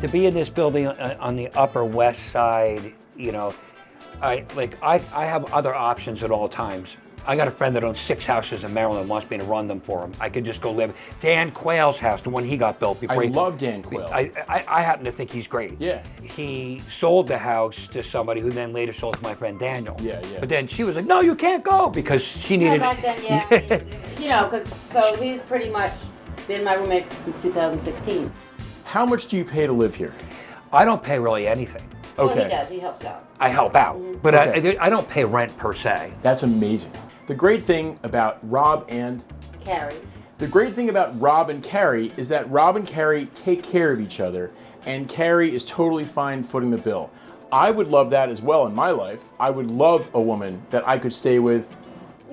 to be in this building on the Upper West Side, you know, I have other options at all times. I got a friend that owns 6 houses in Maryland, wants me to run them for him. I could just go live. Dan Quayle's house, the one he got built before. I love Dan Quayle. I happen to think he's great. Yeah. He sold the house to somebody who then later sold to my friend Daniel. Yeah. But then she was like, no, you can't go, because she needed back then, yeah. You know, so he's pretty much been my roommate since 2016. How much do you pay to live here? I don't pay really anything. Okay. Well, he does. He helps out. I help out, but Okay. I don't pay rent per se. That's amazing. The great thing about Rob and Carrie. The great thing about Rob and Carrie is that Rob and Carrie take care of each other, and Carrie is totally fine footing the bill. I would love that as well in my life. I would love a woman that I could stay with,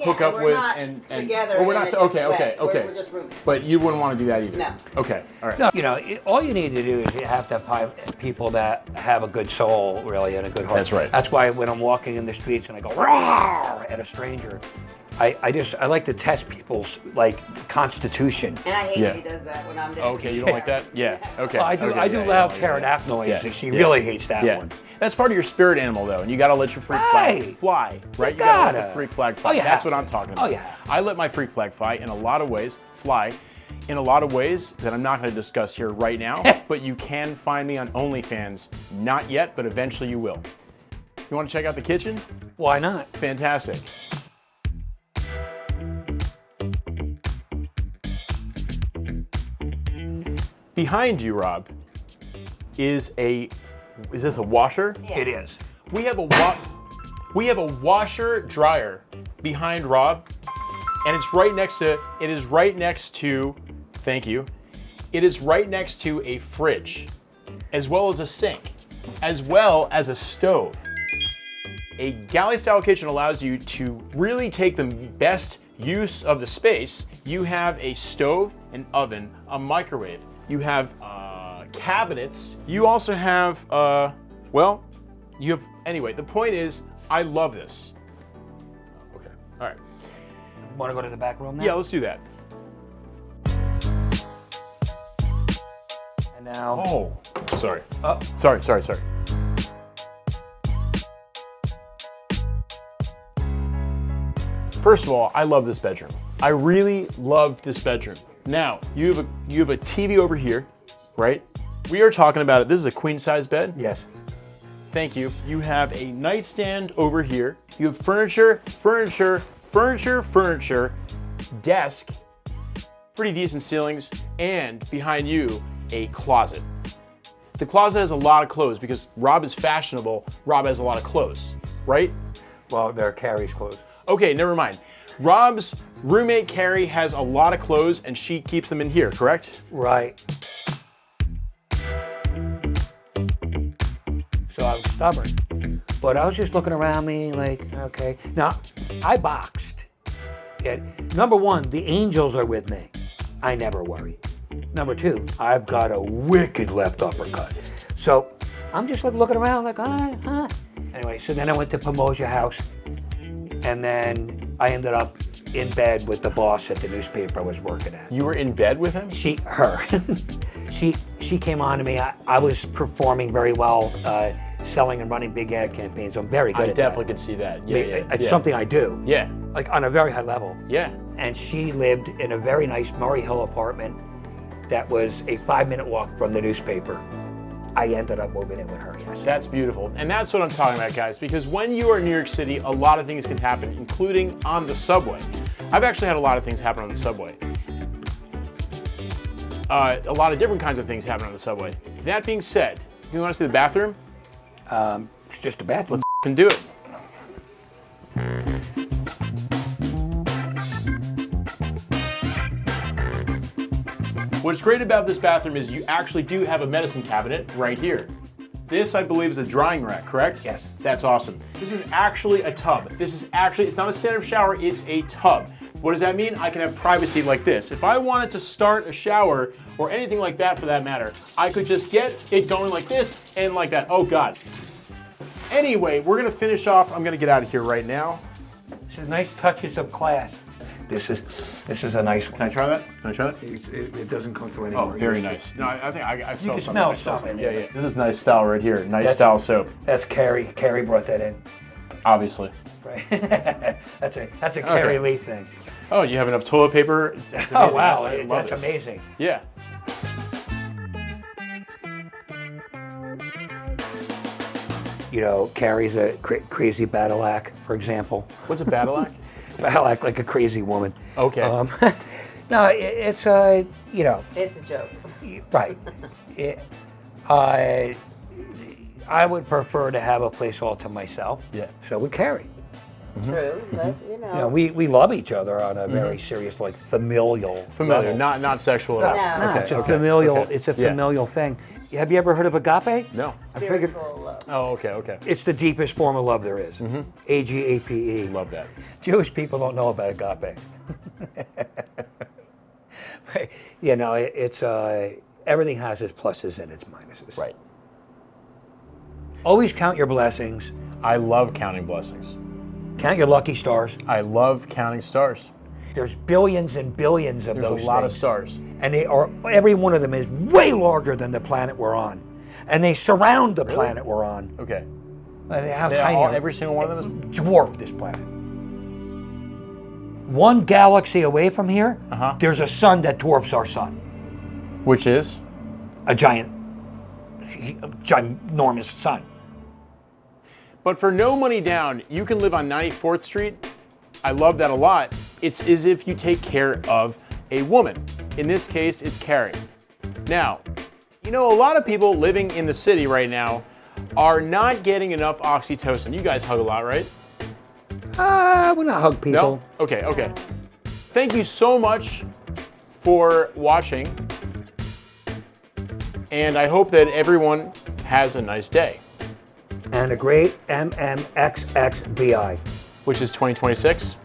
hook up with, and together. Or we're not. Okay. We're just roommates. But you wouldn't want to do that either. No. Okay. All right. No, you know, all you need to do is you have to have people that have a good soul, really, and a good heart. That's right. That's why when I'm walking in the streets and I go "Rawr" at a stranger, I like to test people's constitution. And I hate that he does that when I'm there. Okay, you don't like that? Yeah. Okay. Well, I do loud pterodactyl noise. Yeah. She really hates that one. That's part of your spirit animal, though, and you gotta let your freak flag fly, right? You gotta let the freak flag fly. That's what I'm talking about. Oh, yeah. I let my freak flag fly in a lot of ways, in a lot of ways that I'm not gonna discuss here right now, but you can find me on OnlyFans. Not yet, but eventually you will. You wanna check out the kitchen? Why not? Fantastic. Behind you, Rob, is this a washer? Yeah. It is. We have a washer dryer behind Rob, and it is right next to, thank you. It is right next to a fridge, as well as a sink, as well as a stove. A galley-style kitchen allows you to really take the best use of the space. You have a stove, an oven, a microwave. You have cabinets. You also have, anyway, the point is, I love this. Okay, all right. Want to go to the back room now? Yeah, let's do that. And now. Oh, sorry. Sorry. First of all, I love this bedroom. I really love this bedroom. Now, you have a TV over here, right? We are talking about it. This is a queen size bed. Yes. Thank you. You have a nightstand over here. You have furniture, desk, pretty decent ceilings, and behind you, a closet. The closet has a lot of clothes because Rob is fashionable. Rob has a lot of clothes, right? Well, they're Carrie's clothes. Okay, never mind. Rob's roommate, Carrie, has a lot of clothes and she keeps them in here, correct? Right. So I was stubborn. But I was just looking around me like, okay. Now, I boxed. Number one, the angels are with me. I never worry. Number two, I've got a wicked left uppercut. So I'm just looking around like, Anyway, so then I went to Pomosia House. And then I ended up in bed with the boss at the newspaper I was working at. You were in bed with him? She came on to me. I was performing very well, selling and running big ad campaigns. I'm very good at that. I definitely could see that. Yeah, It's something I do. Yeah. Like on a very high level. Yeah. And she lived in a very nice Murray Hill apartment that was a 5-minute walk from the newspaper. I ended up moving in with her, yes. That's beautiful. And that's what I'm talking about, guys, because when you are in New York City, a lot of things can happen, including on the subway. I've actually had a lot of things happen on the subway. A lot of different kinds of things happen on the subway. That being said, you want to see the bathroom? It's just a bathroom. Let's do it. What's great about this bathroom is you actually do have a medicine cabinet right here. This, I believe, is a drying rack, correct? Yes. That's awesome. This is actually a tub. It's not a stand-up shower, it's a tub. What does that mean? I can have privacy like this. If I wanted to start a shower, or anything like that for that matter, I could just get it going like this and like that. Oh God. Anyway, we're gonna finish off. I'm gonna get out of here right now. Some nice touches of class. This is a nice Can I one. try that? Can I try that? It doesn't come through Oh, anymore. very nice. No, I think I smell can something. smell I something. Yeah, yeah. This is nice style right here. Nice style soap, That's Carrie. Carrie brought that in. obviously. Right. that's a Carrie Lee thing. Oh, you have enough toilet paper? It's amazing. Oh wow, I love that's this. amazing. Yeah. You know, Carrie's a crazy battle act, for example. What's a battle act? Battle act like a crazy woman. Okay. No, it's you know, It's a joke. right. I would prefer to have a place all to myself. Yeah. So would Carrie. True, but you know. You know, we love each other on a very serious, like familial. Familiar, level. not sexual at all. No. No, Okay, it's a okay, familial. okay. It's a Yeah. familial thing. Have you ever heard of agape? No. I figured Spiritual love. Oh, okay, okay. it's the deepest form of love there is. AGAPE. Love that. Jewish people don't know about agape. You know, it's everything has its pluses and its minuses. Right. Always count your blessings. I love counting blessings. Count your lucky stars. I love counting stars. There's billions and billions of There's those a lot of things. stars. And they are, every one of them is way larger than the planet we're on. And they surround the planet we're on. Okay. How They tiny all, are- every single one of them is. dwarf this planet. One galaxy away from here, there's a sun that dwarfs our sun. Which is? A ginormous sun. But for no money down, you can live on 94th Street. I love that a lot. It's as if you take care of a woman. In this case, it's Carrie. Now, you know, a lot of people living in the city right now are not getting enough oxytocin. You guys hug a lot, right? We're not hug people. No? Okay, okay. Thank you so much for watching. And I hope that everyone has a nice day. And a great MMXXBI. Which is 2026.